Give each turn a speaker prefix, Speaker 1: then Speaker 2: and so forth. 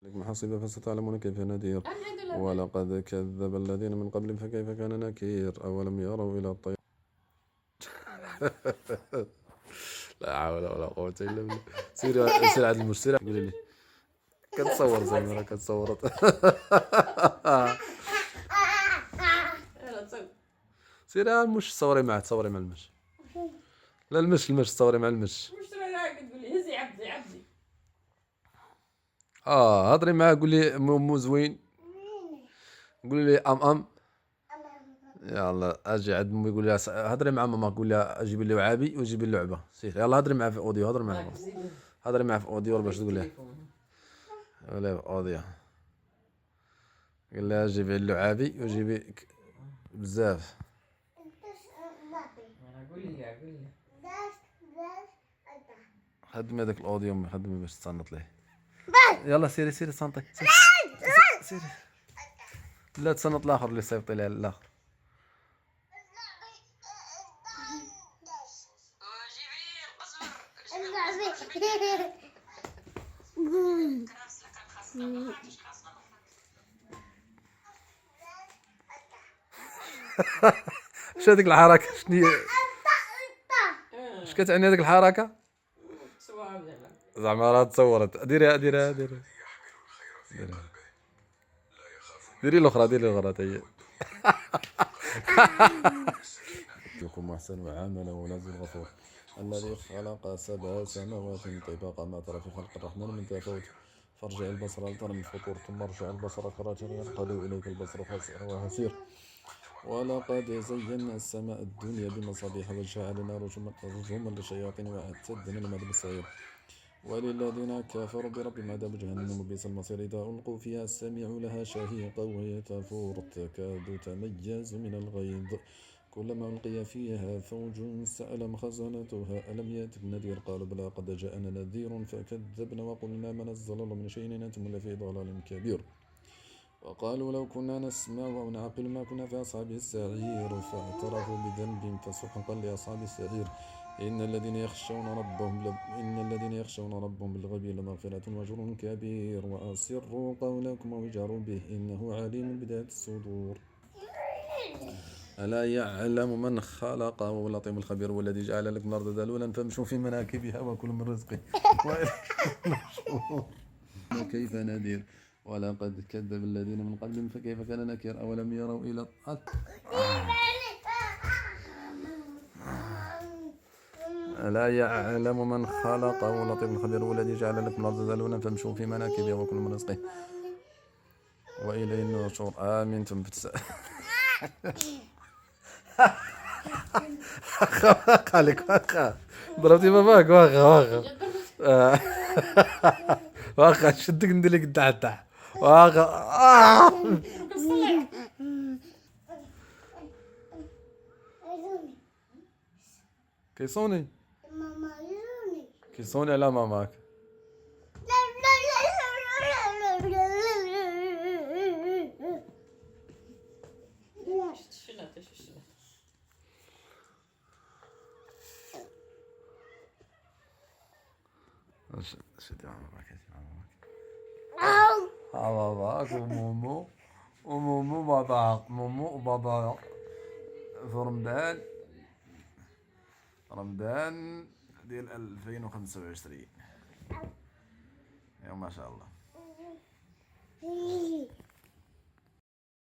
Speaker 1: ما حصب فستعلمون كيف نذير ولقد كذب الذين من قبلهم فكيف كان نكير أولم يروا إلى الطير لا حول ولا قوة إلا بالله. سير عاد المش قولي لي كتصور زي ما راك كتصورت سير عاد المش تصوري مع المش لا المش تصوري مع المش
Speaker 2: تقولي هزي عبدي
Speaker 1: هضري معاه قولي مو زوين قولي لي ام يلا اجي عند امي يقول لها هضري مع ماما قول لها اجيبي لي وعابي وجيبي لي لعبه سير يلا هضري معاه في اوديو هضري معاه في اوديو باش تقول لها ولا في اوديو قول لها جيبي لي لعابي وجيبي بزاف خدمي هذاك الاوديو امي خدمي باش تصنت ليه يلا سيري صنطي سيري لا تصنت الاخر اللي صيفطي ليه الاخر اش هذيك الحركه شنو اش كتعني هذيك الحركه زعما راه تصورت ديري الاخرى تاهي يكون محسن وعامل ولازم الغفور الذي خلق 7 سماوات طباقا ما ترى في خلق الرحمن من تفاوت فارجع البصر هل ترى من فطور ثم ارجع البصر كرة ينقلب إليك البصر خاسئا وهسير ولقد زينا السماء الدنيا بمصابيح وجعلنا رجوما للشياطين وأعتدنا لهم عذاب السعير وللذين كفروا بربهم عذاب جهنم وبئس المصير إذا ألقوا فيها سمعوا لها شهيقا وهي تفور تكاد تميز من الغيظ كلما ألقي فيها فوج سألهم خزنتها ألم يأتكم نذير قالوا بلى قد جاءنا نذير فكذبنا وقلنا ما نزل الله من شيء إن أنتم لفي ضلال كبير وقالوا لو كنا نسمع أو نعقل ما كنا في أصحاب السعير فاعترفوا بذنبهم فسحقا لأصحاب السعير إن الذين يخشون ربهم بالغيب لمغفرة وأجر كبير وأسروا قولكم واجهروا به إنه عليم بذات الصدور ألا يعلم من خلق وهو اللطيف الخبير والذي جعل لكم الأرض ذلولا فامشوا في مناكبها وكلوا من رزقه كيف نذير ولقد كذب الذين من قبلهم فكيف كان نكير أولم يروا إلى ألا يعلم من خلق وهو اللطيف الخبير والذي جعل لكم الأرض ذلولا فامشوا في مناكبها وكلوا من رزقه وإليه النشور آمنتم خالك ضربتي باباك واخا شدك ندير لك الدعدع واخا كيصوني على ماماك شدي ماماك ومومو وبابا في رمضان ديال 2025 يا ما شاء الله.